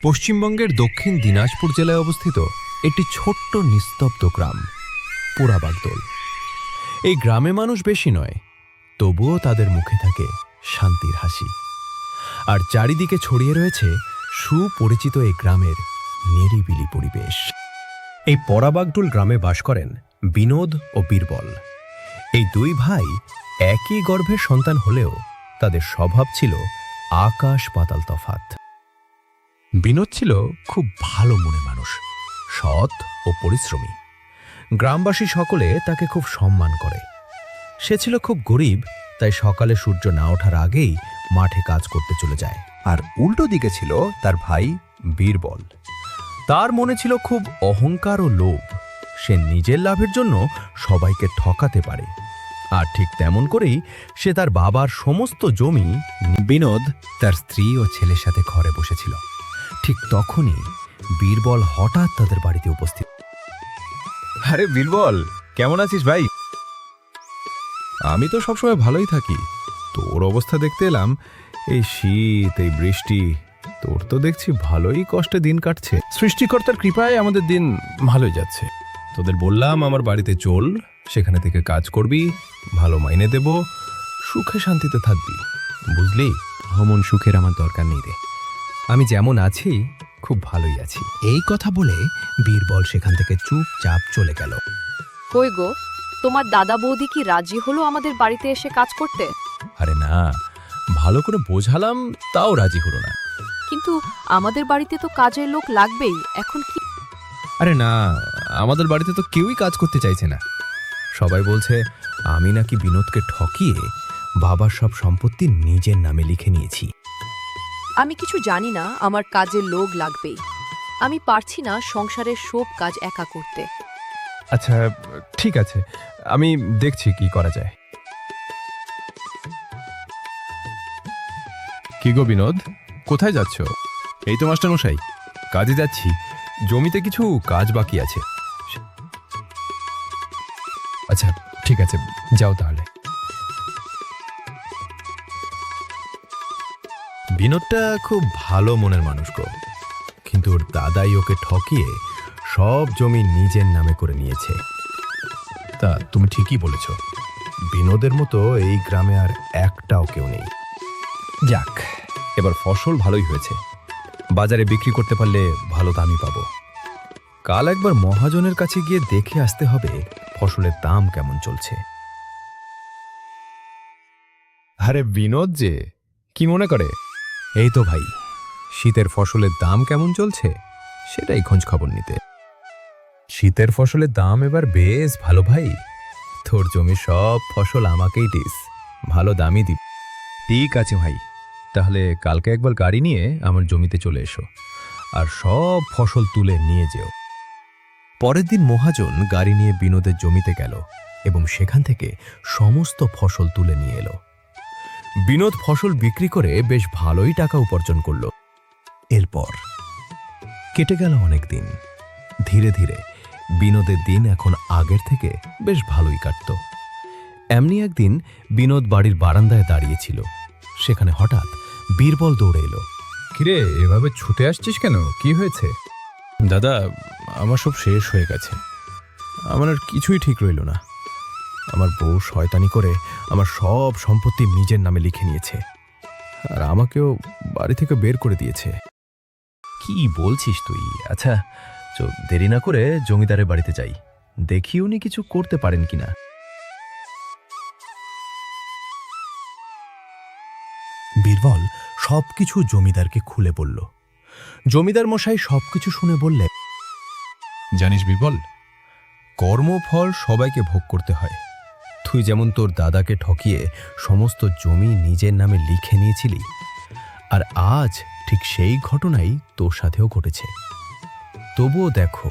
পশ্চিমবঙ্গের দক্ষিণ দিনাজপুর জেলায় অবস্থিত একটি ছোট্ট নিস্তব্ধ গ্রাম পোড়াবাগদোল। এই গ্রামে মানুষ বেশি নয়, তবুও তাদের মুখে থাকে শান্তির হাসি। আর চারিদিকে ছড়িয়ে রয়েছে সুপরিচিত এই গ্রামের নিরিবিলি পরিবেশ। এই পোড়াবাগদোল গ্রামে বাস করেন বিনোদ ও বীরবল। এই দুই ভাই একই গর্ভের সন্তান হলেও তাদের স্বভাব ছিল আকাশ পাতাল তফাৎ। বিনোদ ছিল খুব ভালো মনের মানুষ, সৎ ও পরিশ্রমী। গ্রামবাসী সকলে তাকে খুব সম্মান করে। সে ছিল খুব গরিব, তাই সকালে সূর্য না ওঠার আগেই মাঠে কাজ করতে চলে যায়। আর উল্টো দিকে ছিল তার ভাই বীরবল। তার মনে ছিল খুব অহংকার ও লোভ। সে নিজের লাভের জন্য সবাইকে ঠকাতে পারে। আর ঠিক তেমন করেই সে তার বাবার সমস্ত জমি। বিনোদ তার স্ত্রী ও ছেলের সাথে ঘরে বসেছিল। ঠিক তখনই বীরবল হঠাৎ তাদের বাড়িতে উপস্থিত। আরে বীরবল, কেমন আছিস ভাই? আমি তো সবসময় ভালোই থাকি। তোর অবস্থা দেখতে এলাম। এই শীত, এই বৃষ্টি, তোর তো দেখছি ভালোই কষ্টে দিন কাটছে। সৃষ্টিকর্তার কৃপায় আমাদের দিন ভালোই যাচ্ছে। তোদের বললাম আমার বাড়িতে চল, সেখানে থেকে কাজ করবি, ভালো মাইনে দেব, সুখে শান্তিতে থাকবি, বুঝলি? ভ্রমণ সুখের আমার দরকার নেই রে, আমি যেমন আছি খুব ভালোই আছি। এই কথা বলে বীরবল সেখান থেকে চুপচাপ চলে গেল। কই গো, তোমার দাদা বৌদি কি রাজি হলো আমাদের বাড়িতে এসে কাজ করতে? আরে না, ভালো করে বোঝালাম তাও রাজি হলো না। কিন্তু আমাদের বাড়িতে তো কাজের লোক লাগবেই, এখন কি? আরে না, আমাদের বাড়িতে তো কেউই কাজ করতে চাইছে না। সবাই বলছে আমি নাকি বিনোদকে ঠকিয়ে বাবার সব সম্পত্তি নিজের নামে লিখে নিয়েছি। আমি কিছু জানি না, আমার কাজের লোক লাগবেই। আমি পারছি না সংসারের সব কাজ একা করতে। আচ্ছা ঠিক আছে, আমি দেখছি কি করা যায়। কি গো বিনোদ, কোথায় যাচ্ছ? এই তো মাস্টার মশাই, কাজে যাচ্ছি। জমিতে কিছু কাজ বাকি আছে। আচ্ছা ঠিক আছে, যাও তাহলে। বিনোদটা খুব ভালো মনের মানুষ গো, কিন্তু ওর দাদাই ওকে ঠকিয়ে সব জমি নিজের নামে করে নিয়েছে। তা তুমি ঠিকই বলেছ, বিনোদের মতো এই গ্রামে আর একটাও কেউ নেই। যাক, এবার ফসল ভালোই হয়েছে, বাজারে বিক্রি করতে পারলে ভালো দামই পাবো। কাল একবার মহাজনের কাছে গিয়ে দেখে আসতে হবে ফসলের দাম কেমন চলছে। আরে বিনোদ যে, কি মনে করে? এই তো ভাই, শীতের ফসলের দাম কেমন চলছে সেটাই খোঁজ খবর নিতে। শীতের ফসলের দাম এবার বেশ ভালো ভাই। তোর জমির সব ফসল আমাকেই দিস, ভালো দামই দিব। ঠিক আছে ভাই, তাহলে কালকে একবার গাড়ি নিয়ে আমার জমিতে চলে এসো, আর সব ফসল তুলে নিয়ে যেও। পরের দিন মহাজন গাড়ি নিয়ে বিনোদের জমিতে গেল এবং সেখান থেকে সমস্ত ফসল তুলে নিয়ে এলো। বিনোদ ফসল বিক্রি করে বেশ ভালোই টাকা উপার্জন করল। এরপর কেটে গেল অনেক দিন। ধীরে ধীরে বিনোদের দিন এখন আগের থেকে বেশ ভালোই কাটত। এমনি একদিন বিনোদ বাড়ির বারান্দায় দাঁড়িয়েছিল। সেখানে হঠাৎ বীরবল দৌড়ে এলো। কিরে, এভাবে ছুটে আসছিস কেন? কি হয়েছে? দাদা, আমার সব শেষ হয়ে গেছে। আমার আর কিছুই ঠিক রইল না। আমার বউ শয়তানি করে আমার সব সম্পত্তি নিজের নামে লিখে নিয়েছে, আর আমাকেও বাড়ি থেকে বের করে দিয়েছে। কি বলছিস তুই? আচ্ছা দেরি না করে জমিদারের বাড়িতে যাই, দেখি উনি কিছু করতে পারেন কিনা। বীরবল সবকিছু জমিদারকে খুলে বলল। জমিদার মশাই সবকিছু শুনে বললে, জানিস বীরবল, কর্মফল সবাইকে ভোগ করতে হয়। তুই যেমন তোর দাদাকে ঠকিয়ে সমস্ত জমি নিজের নামে লিখে নিয়েছিলি, আর আজ ঠিক সেই ঘটনাই তোর সাথেও ঘটেছে। তবুও দেখো,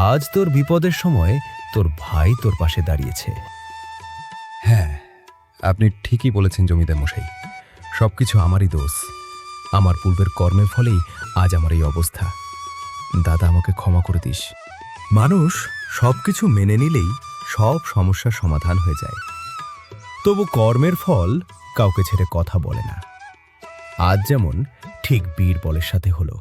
আজ তোর বিপদের সময় তোর ভাই তোর পাশে দাঁড়িয়েছে। হ্যাঁ, আপনি ঠিকই বলেছেন জমিদার মশাই, সবকিছু আমারই দোষ। আমার পূর্বের কর্মের ফলেই আজ আমার এই অবস্থা। দাদা, আমাকে ক্ষমা করে দিস। মানুষ সবকিছু মেনে নিলেই সব সমস্যার সমাধান হয়ে যায়, তবু কর্মের ফল কাউকে ছেড়ে কথা বলে না। আজ যেমন ঠিক বীরবলের সাথে হলো।